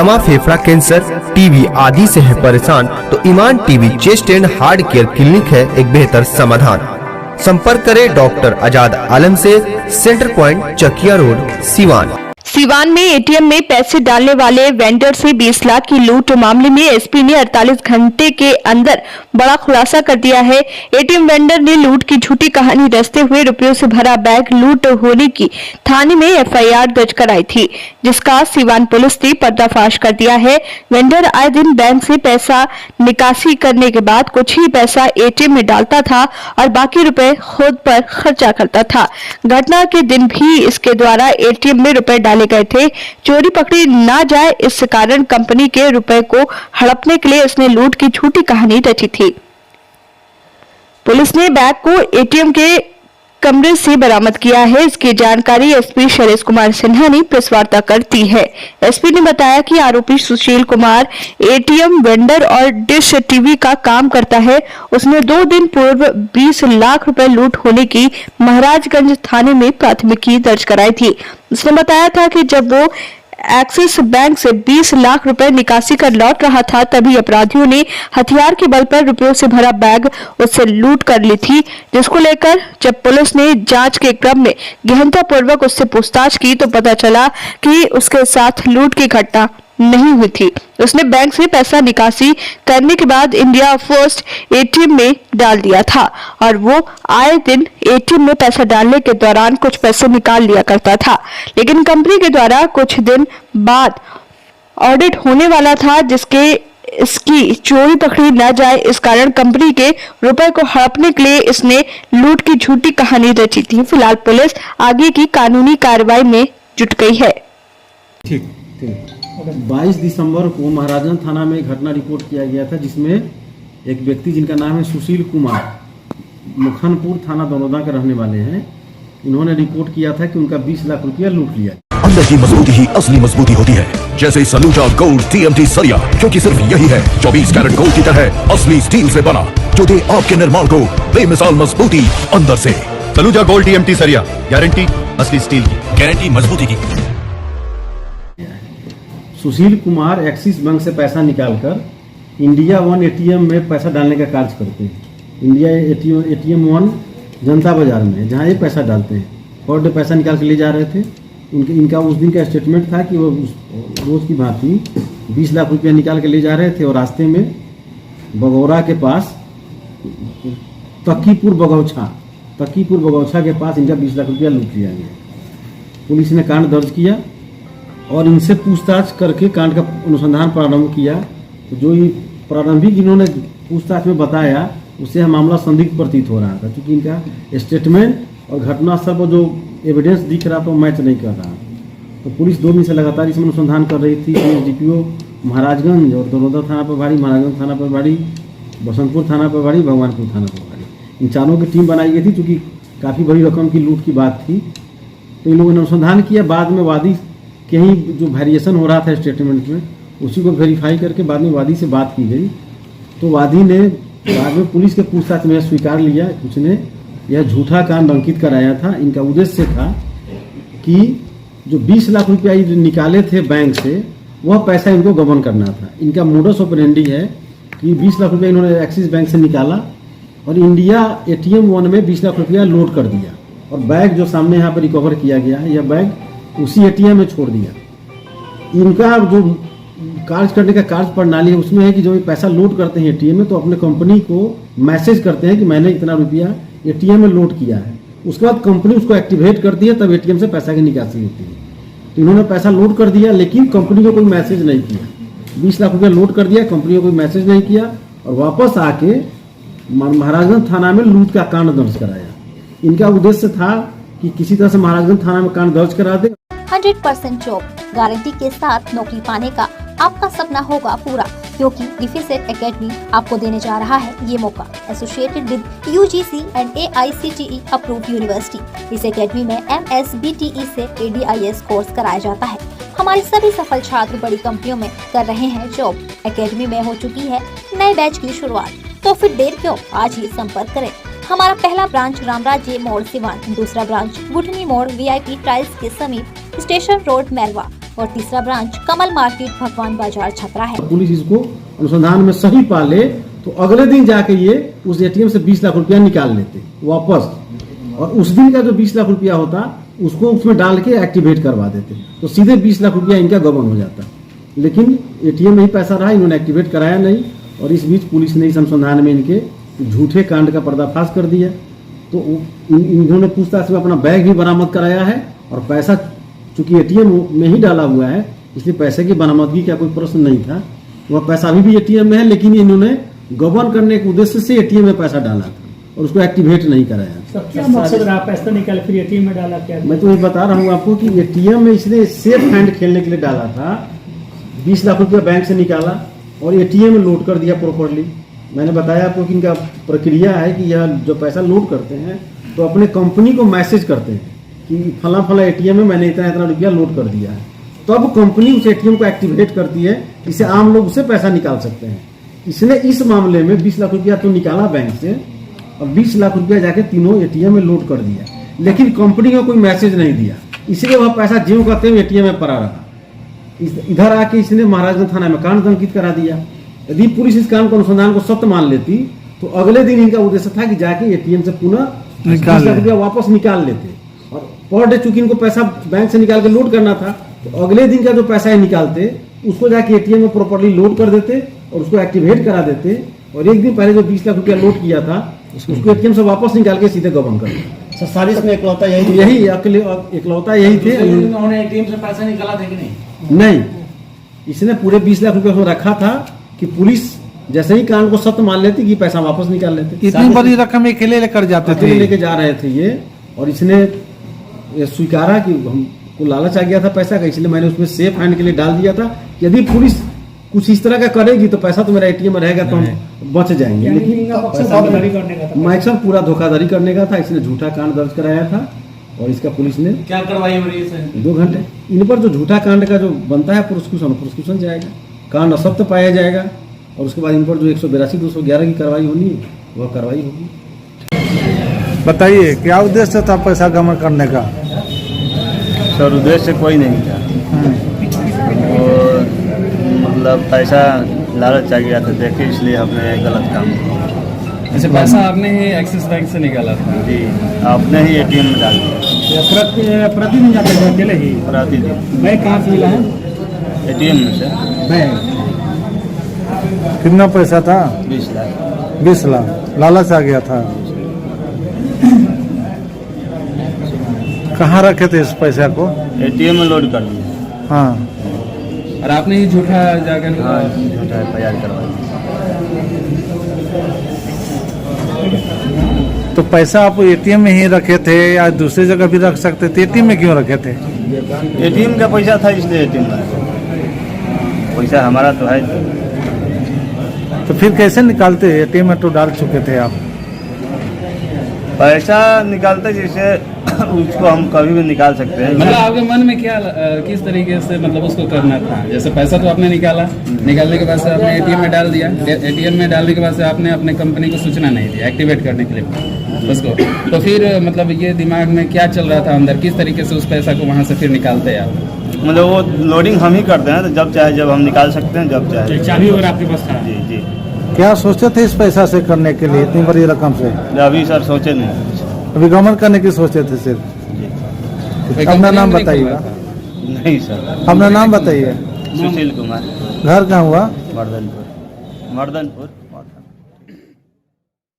दमा, फेफड़ा cancer, TB आदि से है परेशान तो Iman TB chest and heart care clinic है एक बेहतर समाधान। संपर्क करें डॉक्टर आजाद आलम से, centre point Chakia road, Siwan. Siwan में एटीएम में पैसे डालने वाले वेंडर से 20 लाख की लूट मामले में एसपी ने 48 घंटे के अंदर बड़ा खुलासा कर दिया है। एटीएम वेंडर ने लूट की झूठी कहानी रचते हुए रुपयों से भरा बैग लूट होने की थाने में एफआईआर दर्ज कराई थी, जिसका सिवान पुलिस ने पर्दाफाश कर दिया है। वेंडर आए दिन बैंक से पैसा निकासी करने के बाद कुछ ही पैसा एटीएम में डालता था और बाकी रुपए खुद पर खर्चा करता था। घटना के दिन भी इसके द्वारा एटीएम में रुपए डाले गए थे। चोरी पकड़ी ना जाए इस कारण कंपनी के रुपए को हड़पने के लिए इसने लूट की झूठी कहानी रची थी। पुलिस ने बैग को एटीएम के कमरे से बरामद किया है। इसकी जानकारी एसपी शैलेश कुमार सिन्हा ने प्रेस वार्ता कर दी है। एसपी ने बताया कि आरोपी सुशील कुमार एटीएम वेंडर और डिश टीवी का काम करता है। उसने 2 दिन पूर्व 20 लाख रुपए लूट होने की महाराजगंज थाने में प्राथमिकी दर्ज कराई थी। उसने बताया था कि जब वो एक्सिस बैंक से 20 लाख रुपए निकासी कर लौट रहा था, तभी अपराधियों ने हथियार के बल पर रुपयों से भरा बैग उससे लूट कर ली थी, जिसको लेकर जब पुलिस ने जांच के क्रम में गहनतापूर्वक उससे पूछताछ की तो पता चला कि उसके साथ लूट की घटना नहीं हुई थी। उसने बैंक से पैसा निकासी करने के बाद इंडिया पोस्ट एटीएम में डाल दिया था और वो आए दिन एटीएम में पैसा डालने के दौरान कुछ पैसे निकाल लिया करता था, लेकिन कंपनी के द्वारा कुछ दिन बाद ऑडिट होने वाला था, जिसके इसकी चोरी पकड़ी न जाए इस कारण कंपनी के रुपए को हड़पने के लिए इसने लूट की झूठी कहानी रची थी। फिलहाल पुलिस आगे की कानूनी कार्रवाई में जुट गई है। ठीक 22 दिसंबर को महाराजगंज थाना में घटना रिपोर्ट किया गया था, जिसमें एक व्यक्ति जिनका नाम है सुशील कुमार, मुखनपुर थाना दरोदा के रहने वाले हैं, इन्होंने रिपोर्ट किया था कि उनका 20 लाख रुपया लूट लिया। अंदर की मजबूती ही असली मजबूती होती है, जैसे सलूजा गोल्ड TMT सरिया, क्योंकि सिर्फ यही है 24 कैरेट गोल्ड की तरह असली स्टील से बना, जो दे आपके निर्माण को बेमिसाल मजबूती अंदर से। सलूजा गोल्ड TMT सरिया, गारंटी असली स्टील की, गारंटी मजबूती की। सुशील कुमार एक्सिस बैंक से पैसा निकालकर इंडिया वन एटीएम में पैसा डालने का कार्य करते हैं। इंडिया एटीएम वन जनता बाजार में, जहाँ ये पैसा डालते हैं, पर डे पैसा निकाल के ले जा रहे थे। इनका उस दिन का स्टेटमेंट था कि वो रोज की भांति 20 लाख रुपया निकाल के ले जा रहे थे और रास्ते में बगौरा के पास तकीपुर बगौछा के पास इनका 20 लाख रुपया लूट लिया गया। पुलिस ने कांड दर्ज किया और इनसे पूछताछ करके कांड का अनुसंधान प्रारंभ किया। तो जो ये प्रारंभिक इन्होंने पूछताछ में बताया, उससे यह मामला संदिग्ध प्रतीत हो रहा था, क्योंकि इनका स्टेटमेंट और घटनास्थल पर जो एविडेंस दिख रहा था वो मैच नहीं कर रहा। तो पुलिस 2 दिन से लगातार इसमें अनुसंधान कर रही थी। DPO महाराजगंज और दरोदा थाना प्रभारी, महाराजगंज थाना प्रभारी, बसंतपुर थाना प्रभारी, भगवानपुर थाना प्रभारी, इन चारों की टीम बनाई गई थी, क्योंकि काफ़ी बड़ी रकम की लूट की बात थी। तो इन लोगों ने अनुसंधान किया। बाद में वादी के ही जो वेरिएशन हो रहा था स्टेटमेंट में, उसी को वेरीफाई करके बाद में वादी से बात की गई। तो वादी ने बाद में पुलिस के पूछताछ में स्वीकार लिया कि उसने यह झूठा कांड अंकित कराया था। इनका उद्देश्य था कि जो 20 लाख रुपया निकाले थे बैंक से, वह पैसा इनको गबन करना था। इनका मोडस ऑपरेंडी है कि 20 लाख रुपया इन्होंने एक्सिस बैंक से निकाला और इंडिया एटीएम वन में 20 लाख रुपया लोड कर दिया और बैग जो सामने यहाँ पर रिकवर किया गया है, यह बैग उसी एटीएम में छोड़ दिया। इनका जो कार्य करने का कार्य प्रणाली है उसमें है कि जो पैसा लोड करते हैं एटीएम में, तो अपने कंपनी को मैसेज करते हैं कि मैंने इतना रुपया एटीएम में लोड किया है। उसके बाद कंपनी उसको एक्टिवेट करती है, तब एटीएम से पैसा की निकासी होती है। तो इन्होंने पैसा लोड कर दिया, लेकिन कंपनी को कोई मैसेज नहीं किया। 20 लाख रुपया लोड कर दिया, कंपनी को कोई मैसेज नहीं किया और वापस आके महाराजगंज थाना में लूट का कांड दर्ज कराया। इनका उद्देश्य था कि किसी तरह से महाराजगंज थाना में कांड दर्ज करा दे। 100% जॉब गारंटी के साथ नौकरी पाने का आपका सपना होगा पूरा, क्योंकि डिफेसेट एकेडमी आपको देने जा रहा है ये मौका। Associated with UGC and AICTE approved university. इस एकेडमी में MSBTE से ADIS कोर्स कराया जाता है। हमारे सभी सफल छात्र बड़ी कंपनियों में कर रहे हैं जॉब। एकेडमी में हो चुकी है नए बैच की शुरुआत, तो फिर देर क्यों, आज ही संपर्क करें। हमारा पहला ब्रांच रामराज्य मोड़ सिवान, दूसरा ब्रांच बुढ़नी मोड़ VIP टाइल्स के समीप, स्टेशन रोड मैरवा। और तीसरा ब्रांच कमल मार्केट भगवान बाजार छपरा है। पुलिस इसको अनुसंधान में सही पाले तो अगले दिन जाके ये उस एटीएम से 20 लाख रुपया निकाल लेते वापस, और उस दिन का जो 20 लाख रुपया होता उसको उसमें डाल के एक्टिवेट करवा देते, तो सीधे 20 लाख रुपया इनका गबन हो जाता। लेकिन एटीएम में ही पैसा रहा, इन्होंने एक्टिवेट कराया नहीं, और इस बीच पुलिस ने इस अनुसंधान में इनके झूठे कांड का पर्दाफाश कर दिया। तो इन्होंने पूछताछ में अपना बैग भी बरामद कराया है, और पैसा चूंकि एटीएम में ही डाला हुआ है इसलिए पैसे की बरामदगी का कोई प्रश्न नहीं था। वह पैसा अभी भी एटीएम में है, लेकिन इन्होंने गबन करने के उद्देश्य से एटीएम में पैसा डाला था और उसको एक्टिवेट नहीं कराया। क्या मकसद रहा पैसा निकाले फिर एटीएम में डाला? क्या मैं तो ये बता रहा हूँ आपको कि एटीएम में इसने सेफ हैंड खेलने के लिए डाला था। 20 लाख रुपया बैंक से निकाला और एटीएम में लोड कर दिया प्रॉपरली। मैंने बताया आपको कि इनका प्रक्रिया है कि यह जो पैसा लोड करते हैं तो अपने कंपनी को मैसेज करते हैं कि फला फला एटीएम में मैंने इतना इतना रुपया लोड कर दिया है, तब कंपनी उस एटीएम को एक्टिवेट करती है, इससे आम लोग उससे पैसा निकाल सकते हैं। इसने इस मामले में 20 लाख रुपया तो निकाला बैंक से और 20 लाख रुपया जाके तीनों एटीएम में लोड कर दिया, लेकिन कंपनी को कोई मैसेज नहीं दिया, इसलिए वह पैसा ज्यों का त्यों एटीएम में पड़ा रहा। इधर आके इसने महाराजगंज थाना में कांड अंकित करा दिया। यदि पुलिस इस काम को अनुसंधान को सत्य मान लेती तो अगले दिन इनका उद्देश्य था कि जाके एटीएम से पुनः 20 लाख रुपया वापस निकाल लेते, और पर डे चूंकि इनको पैसा बैंक से निकाल के लोड करना था तो अगले दिन का जो पैसा है निकालते उसको जाके एटीएम में प्रॉपर्ली लोड कर देते और उसको एक्टिवेट करा देते, और एक दिन पहले जो 20 लाख रुपया लोड किया था उसको एटीएम से वापस निकाल के सीधे गबन कर दिया। साजिश में इकलौता यही इकलौता यही थे। उन्होंने एटीएम से पैसा निकाला था कि नहीं? नहीं, इसने पूरे 20 लाख रुपया रखा था कि पुलिस जैसे ही कांड को सत्य मान लेती कि पैसा वापस निकाल लेते। इतनी बड़ी रकम अकेले लेकर जाते थे, लेके जा रहे थे ये, और इसने ये स्वीकारा कि हमको लालच आ गया था पैसा का, इसलिए मैंने उसमें सेफ हैंड के लिए डाल दिया था। यदि पुलिस कुछ इस तरह का करेगी तो पैसा तो मेरा एटीएम में रहेगा तो हम बच जाएंगे, लेकिन मैक्सिमम पूरा धोखाधड़ी करने का था। इसने झूठा कांड दर्ज कराया था और इसका पुलिस ने क्या कार्रवाई हो रही है? 2 घंटे इन पर जो झूठा कांड का जो बनता है प्रोसिक्यूशन जाएगा, कांड असत्य पाया जाएगा, और उसके बाद इन पर जो 182-211 की कार्रवाई होनी है वह कार्रवाई होगी। बताइए क्या उद्देश्य था पैसा गबन करने का? सर उद्देश्य कोई नहीं था, और मतलब पैसा लालच आ गया था देख के, इसलिए हमने गलत काम किया। अच्छा, पैसा आपने ही एक्सिस बैंक से निकाला था? जी, आपने ही एटीएम में डाल दिया। प्रतिदिन जाते थे अकेले ही? प्रतिदिन। बैंक कहाँ से मिला है? एटीएम में से। बैंक कितना पैसा था? 20 लाख। 20 लाख लालच आ गया था। कहाँ रखे थे इस पैसा को? एटीएम में लोड कर दिया। हाँ, और आपने ही झूठा जाकर? हाँ, झूठा तैयार करवा दिया। तो पैसा आप एटीएम में ही रखे थे या दूसरी जगह भी रख सकते थे? एटीएम में क्यों रखे थे? एटीएम का पैसा था इसलिए एटीएम में, पैसा हमारा तो है। तो फिर कैसे निकालते? एटीएम में तो डाल चुके थे आप। पैसा निकालते जैसे उसको हम कभी भी निकाल सकते हैं। मतलब आपके मन में क्या किस तरीके से मतलब उसको करना था? जैसे पैसा तो आपने निकाला, निकालने के बाद से आपने एटीएम में डाल दिया, एटीएम में डालने के बाद से आपने अपने कंपनी को सूचना नहीं दिया एक्टिवेट करने के लिए उसको, तो फिर मतलब ये दिमाग में क्या चल रहा था अंदर, किस तरीके से उस पैसा को वहाँ से फिर निकालते हैं आप? मतलब वो लोडिंग हम ही करते हैं, तो जब चाहे जब हम निकाल सकते हैं, जब चाहे। चाबी वगैरह आपके पास था? जी जी। क्या सोचते थे इस पैसा से करने के लिए, इतनी बड़ी रकम से? अभी सर सोचे नहीं, अभी गबन करने की सोचे थे सिर्फ? अपना नाम बताइएगा। नहीं सर। अपना नाम बताइए। सुशील कुमार। घर कहाँ हुआ? मर्दनपुर।